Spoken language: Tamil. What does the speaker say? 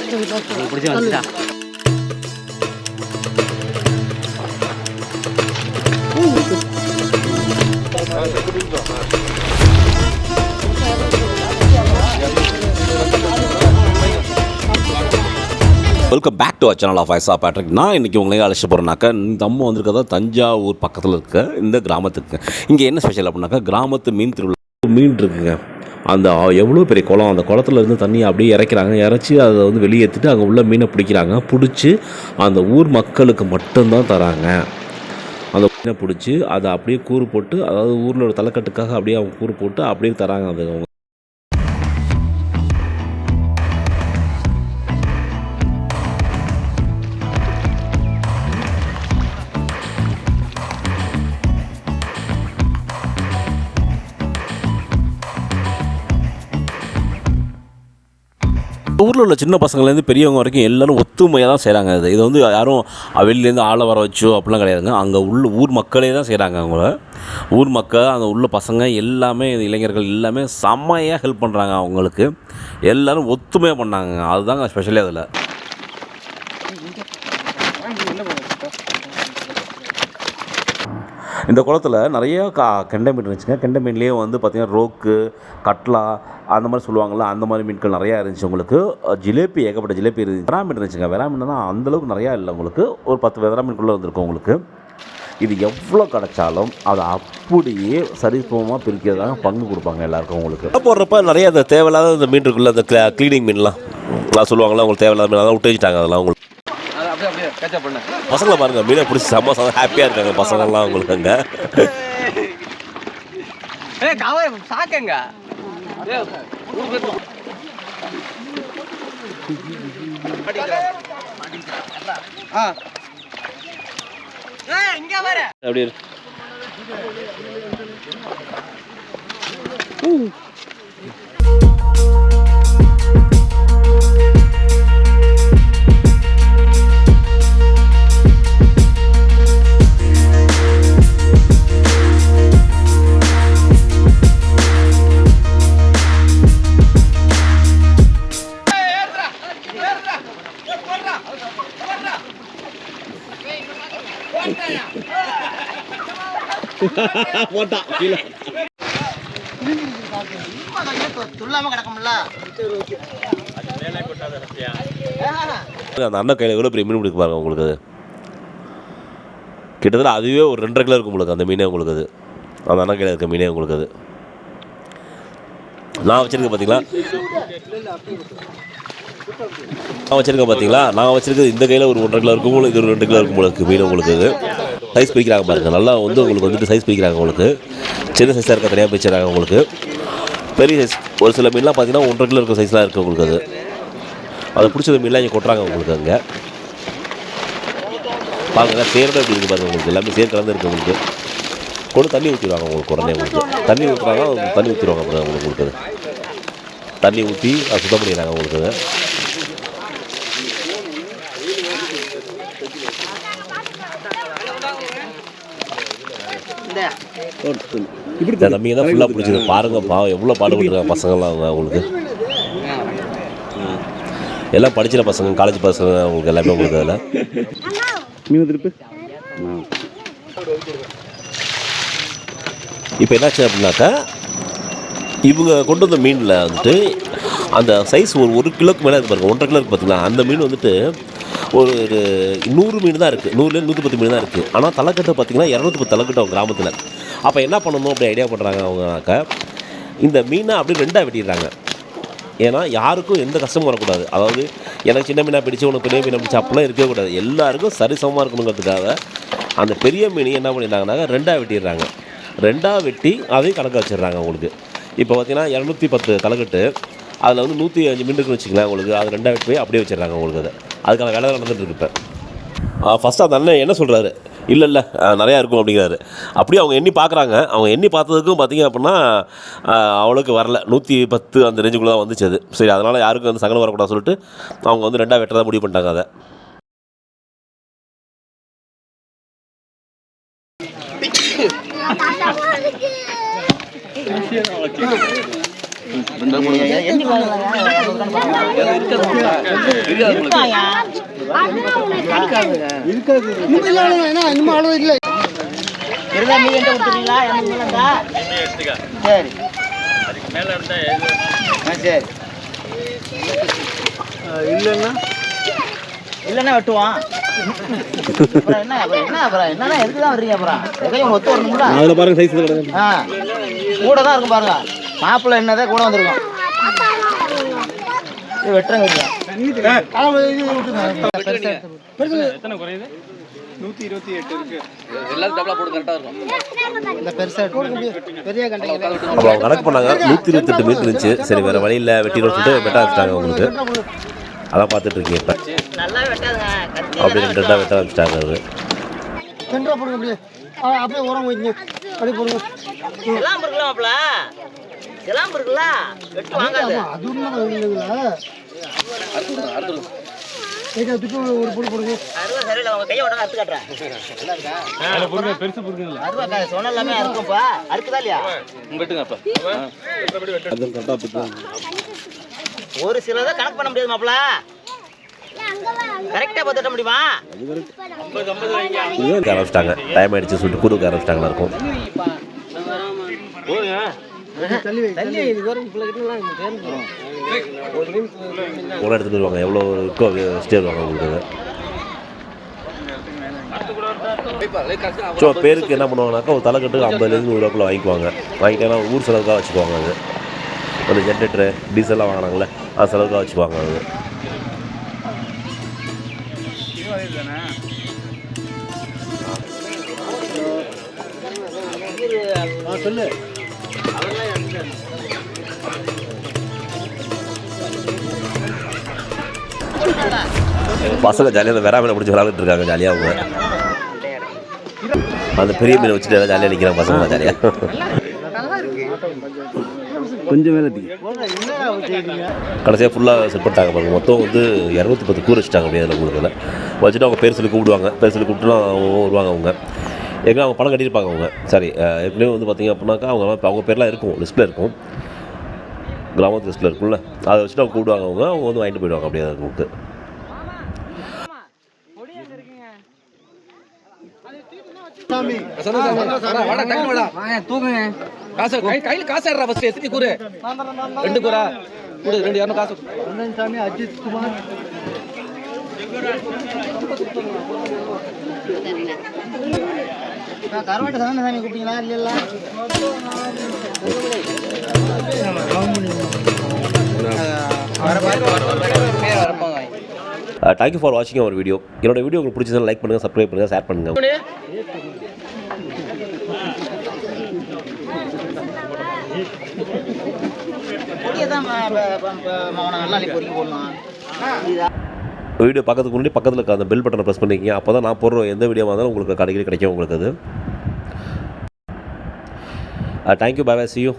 பிடிச்சி வந்துட்டா. Welcome back to our channel of Aisa Patrick. நான் இன்றைக்கி உங்களே அழைச்சிட்டு போகிறேன்னாக்கா நம்ம வந்திருக்கிறதா தஞ்சாவூர் பக்கத்தில் இருக்க இந்த கிராமத்துக்கு. இங்கே என்ன ஸ்பெஷல் அப்படின்னாக்கா கிராமத்து மீன் திருவிழா. மீன் இருக்குங்க. அந்த எவ்வளோ பெரிய குளம், அந்த குளத்துல இருந்து தண்ணியை அப்படியே இறக்கிறாங்க. இறச்சி அதை வந்து வெளியேற்றிட்டு அங்கே உள்ள மீனை பிடிக்கிறாங்க. பிடிச்சி அந்த ஊர் மக்களுக்கு மட்டும்தான் தராங்க. அந்த மீனை பிடிச்சி அதை அப்படியே கூறு போட்டு, அதாவது ஊரில் ஒரு தலைக்கட்டுக்காக அப்படியே அவங்க கூறு போட்டு அப்படியே தராங்க. அது அவங்க ஊரில் உள்ள சின்ன பசங்கள்லேருந்து பெரியவங்க வரைக்கும் எல்லோரும் ஒத்துமையாக தான் செய்கிறாங்க. இது வந்து யாரும் வெளிலேருந்து ஆளை வர வச்சோ அப்படிலாம் கிடையாதுங்க. அங்கே உள்ள ஊர் மக்களே தான் செய்கிறாங்க. அவங்கள ஊர் மக்கள், அந்த உள்ள பசங்க எல்லாமே, இளைஞர்கள் எல்லாமே செம்மையாக ஹெல்ப் பண்ணுறாங்க. அவங்களுக்கு எல்லோரும் ஒத்துமையாக பண்ணாங்க. அதுதாங்க ஸ்பெஷலே அதில். இந்த குளத்தில் நிறைய கெண்டை மீன் இருந்துச்சுங்க. கெண்டை மீன்லேயே வந்து பார்த்திங்கன்னா ரோக்கு, கட்லா அந்த மாதிரி சொல்லுவாங்கள்ல, அந்த மாதிரி மீன்கள் நிறையா இருந்துச்சு. உங்களுக்கு ஜிலேபி, ஏகப்பட்ட ஜிலேபி இருந்துச்சு. வெறா மீன் இருந்துச்சுங்க. வெறா மீன் தான் அந்தளவுக்கு நிறையா இல்லை. உங்களுக்கு ஒரு 10 வெறா மீன்குள்ளே வந்துருக்கும். உங்களுக்கு இது எவ்வளோ கிடச்சாலும் அதை அப்படியே சரிசமமாக பிரிக்கிறதாக பங்கு கொடுப்பாங்க எல்லாருக்கும். உங்களுக்கு போடுறப்ப நிறைய அந்த தேவையில்லாத இந்த மீன் இருக்குல்ல, அந்த க்ளீனிங் மீன்லாம் சொல்லுவாங்களா, உங்களுக்கு தேவையில்லாத மீன் அதெல்லாம் விட்டு வச்சுட்டாங்க. அதெல்லாம் உங்களுக்கு பசங்களை பாருங்கள், மீனை பிடிச்சி செம்ம ஹாப்பியாக இருக்காங்க பசங்கள்லாம். உங்களுக்கு அங்கே சாக்கங்க அப்படி அந்த அண்ணன் கையில் எவ்வளோ பெரிய மீன் பிடிக்க பாருங்க. உங்களுக்கு அது கிட்டத்தட்ட அதுவே ஒரு 2.5 கிலோ இருக்கும் உங்களுக்கு அந்த மீனே. உங்களுக்கு அது அந்த அண்ணன் கையில் இருக்க மீனே. உங்களுக்கு அது நான் வச்சுருக்கேன் பார்த்தீங்களா, நான் வச்சுருக்கிறது இந்த கையில் ஒரு 1.5 கிலோ இருக்கும். இது ஒரு 2 கிலோ இருக்கும் உங்களுக்கு மீன். உங்களுக்கு அது சைஸ் பிரிக்கிறாங்க பாருங்கள். நல்லா வந்து உங்களுக்கு வந்துட்டு சைஸ் பிரிக்கிறாங்க. உங்களுக்கு சின்ன சைஸாக இருக்க தனியாக பிரிச்சுறாங்க. உங்களுக்கு பெரிய சைஸ் ஒரு சில மீன்லாம் பார்த்தீங்கன்னா 1.5 கிலோ இருக்க சைஸ்லாம் இருக்குது. உங்களுக்கு அதை பிடிச்சது மீன்லாம் இங்கே கொட்டுறாங்க. உங்களுக்கு அங்கே பாருங்க, சேரோட எப்படி இருக்குது பாருங்கள். உங்களுக்கு எல்லாமே சேர் கலந்து இருக்குது. உங்களுக்கு கொண்டு தண்ணி ஊற்றிடுவாங்க. உங்களுக்கு உடனே உங்களுக்கு தண்ணி ஊற்றுறாங்க. தண்ணி ஊற்றிடுவாங்க அப்புறம் உங்களுக்கு அது தண்ணி ஊற்றி அதை சுத்தம் பண்ணிடுறாங்க. உங்களுக்கு தம்பிங்க தான் ஃபுல்லாக பிடிச்சது. பாருங்கப்பா எவ்வளோ பாடுபட்டுருக்காங்க பசங்கள்லாம். அவங்க அவங்களுக்கு எல்லாம் படிச்சிட பசங்க, காலேஜ் பசங்க அவங்களுக்கு எல்லாமே. உங்களுக்கு அதில் இப்போ என்னாச்சு அப்படின்னாக்கா, இவங்க கொண்டு வந்த மீனில் வந்துட்டு அந்த சைஸ் ஒரு கிலோக்கு மேலே இருக்கு பாருங்கள். 1.5 கிலோக்கு பார்த்தீங்களா, அந்த மீன் வந்துட்டு ஒரு 100 மீன் தான் இருக்குது. 100லேருந்து 110 மீன் தான் இருக்குது. ஆனால் தலைக்கட்டை பார்த்தீங்கன்னா 210 தலைக்கட்டை அவங்க கிராமத்தில். அப்போ என்ன பண்ணணும் அப்படி ஐடியா பண்ணுறாங்க அவங்கனாக்கா, இந்த மீனை அப்படியே 2ஆக வெட்டிடுறாங்க. ஏன்னா யாருக்கும் எந்த கஷ்டமும் வரக்கூடாது. அதாவது எனக்கு சின்ன மீனாக பிடிச்சி உனக்கு பெரிய மீனை பிடிச்சி அப்படிலாம் இருக்கவே கூடாது. எல்லாருக்கும் சரிசமமாக இருக்கணுங்கிறதுக்காக அந்த பெரிய மீனை என்ன பண்ணிடுறாங்கனாக்கா 2ஆக வெட்டிடுறாங்க. 2ஆக வெட்டி அதையும் கணக்காக வச்சிடுறாங்க. உங்களுக்கு இப்போ பார்த்தீங்கன்னா 210 தலைக்கட்டு, அதில் வந்து 105 மீன் இருக்குன்னு வச்சுக்கலாம். உங்களுக்கு அது 2ஆக வெட்டி போய் அப்படியே வச்சிடுறாங்க. உங்களுக்கு அதுக்கான வேலை நடந்துட்டு இருக்கு. இப்போ ஃபஸ்ட்டு அந்த அண்ணன் என்ன சொல்கிறாரு, இல்லை நிறையா இருக்கும் அப்படிங்கிறாரு. அப்படியே அவங்க எண்ணி பார்க்குறாங்க. அவங்க எண்ணி பார்த்ததுக்கும் பார்த்திங்க அப்படின்னா அவ்வளோக்கு வரல. 110 அந்த ரேஞ்சுக்குள்ளே தான் வந்துச்சு அது. சரி, அதனால் யாருக்கும் வந்து சங்கடம் வரக்கூடாது சொல்லிட்டு அவங்க வந்து 2ஆக வெட்டுறதா முடிவு பண்ணிட்டாங்க. அதை எண்ணி இன்னும் அளவு இல்லை. இருந்தா மீன் என்கிட்ட கொடுத்துறீங்களா? சரி சரி. இல்லைன்னா வெட்டுவான். அப்புறம் என்னன்னா எதுக்கு தான் வர்றீங்க? அப்புறம் எதையும் ஒத்து வரணும்ல. அதில் பாருங்க சைஸ் கூட தான் இருக்கும் பாருங்க. மாப்பிள்ளை என்னதான் கூட வந்திருக்கும். வெட்டுறங்க எத்தனை குறையுது? 128 இருக்கு. எல்லாரும் டபுளா போட்டு கரெக்டா இருக்கும். இந்த பெருசா பெரிய கண்டை அப்புறம் அவங்க கணக்கு பண்ணாங்க 128 மீட்டர் இருந்துச்சு. சரி வேறு வழியில் வெட்டிடும் சொல்லிட்டு வெட்ட வச்சுட்டாங்க உங்களுக்கு. அதான் பார்த்துட்டு இருக்கீங்க இப்போ. நல்லா வெட்டாதுங்க. அப்படி 2 ரெண்டாக வெட்ட வச்சுட்டாங்க அது. சென்ட்ரா போடுங்க அப்படியே. அப்படியே உரம் வைங்க. அப்படியே போடுங்க. எல்லாம் இருக்குல்ல மாப்பிள்ள? எல்லாம் இருக்குல்ல? வெட்டு வாங்காது. அது இல்லைங்களா? ஒரு பொருள் போடுங்க. அருவா சரியில்லை. உங்க கையை உடனே அறுத்து காட்டுறேன். பெருசு புரியுதுங்களா? அருவா சொன்ன எல்லாமே அறுக்கும்பா. அறுக்குதா இல்லையா? வெட்டுங்க அப்ப. ஒரு சிலதை கணக்கு பண்ண முடியாது மாப்பிள்ள. கரெக்டா பார்த்துட்ட முடியுமா? ஆரம்பிச்சிட்டாங்க. டைம் ஆயிடுச்சு சொல்லிட்டு கூடுக்க ஆரம்பிச்சிட்டாங்களா இருக்கும். உரம் எடுத்துகிட்டு வருவாங்க. எவ்வளோ இருக்கோ வச்சுட்டே வருவாங்க உங்களுக்கு. ஸோ பேருக்கு என்ன பண்ணுவாங்கனாக்கா ஒரு தலைக்கட்டுக்கு 50லேருந்து 100 ரூபாக்குள்ள வாங்கிக்குவாங்க. வாங்கிட்டேன்னா ஊர் செலவுக்காக வச்சுக்குவாங்க. அது ஒரு ஜென்ரேட்டரு டீசல்லாம் வாங்கினாங்களே அது செலவுக்காக வச்சுக்குவாங்க. அது சொல்லு. பசங்க ஜாலியாக அந்த வெறா மீனை பிடிச்சி விளாண்டுட்டு இருக்காங்க. ஜாலியாக அவங்க அந்த பெரிய மீனை வச்சுட்டு எல்லாம் ஜாலியாக நிற்கிறாங்க பசங்க ஜாலியாக. கொஞ்சம் மேலே கடைசியாக ஃபுல்லாக செட் பண்ணிட்டாங்க பாருங்க. மொத்தம் வந்து 210 கூறு வச்சுட்டாங்க. அப்படியே அதில் உங்களுக்கு வச்சுட்டு அவங்க பேர் சொல்லி கூப்பிடுவாங்க. பேர் சொல்லி கூப்பிட்டுலாம் வருவாங்க. அவங்க ஏற்கனவே அவங்க பணம் கட்டியிருப்பாங்க. அவங்க சாரி ஏற்கனவே வந்து பார்த்திங்க அப்படின்னாக்கா அவங்க பேர்லாம் இருக்கும், லிஸ்ட்டில் இருக்கும், கிராமத்து லிஸ்ட்டில் இருக்கும்ல. அதை வச்சுட்டு அவங்க கூப்பிடுவாங்க. அவங்க வந்து வாங்கிட்டு போயிடுவாங்க. அப்படியே அதை கூப்பிட்டு தூக்குங்க. காசு கையில காசு ஆடுறா. ஃபர்ஸ்ட் எத்தனை கூறு? 2 கூறா? கூடு 2 200 காசு. சாமி அஜித் குமார் கருவாட்டு சாமி சாமி கூப்பிட்டீங்களா? இல்லைல்ல. தேங்க்யூ ஃபார் வாட்சிங் அவர் வீடியோ. என்னோட வீடியோ உங்களுக்கு பிடிச்சதுன்னா லைக் பண்ணுங்கள், சப்ஸ்கிரைப் பண்ணுங்கள், ஷேர் பண்ணுங்கள். வீடியோ பார்க்கறதுக்கு முன்னாடி பக்கத்தில் இருக்க அந்த பெல் பட்டனை ப்ரெஸ் பண்ணிக்கிங்க. அப்போ தான் நான் போடுற எந்த வீடியோவாக இருந்தாலும் உங்களுக்கு கிடைக்கும் உங்களுக்கு அது. Thank you. Bye bye. see you.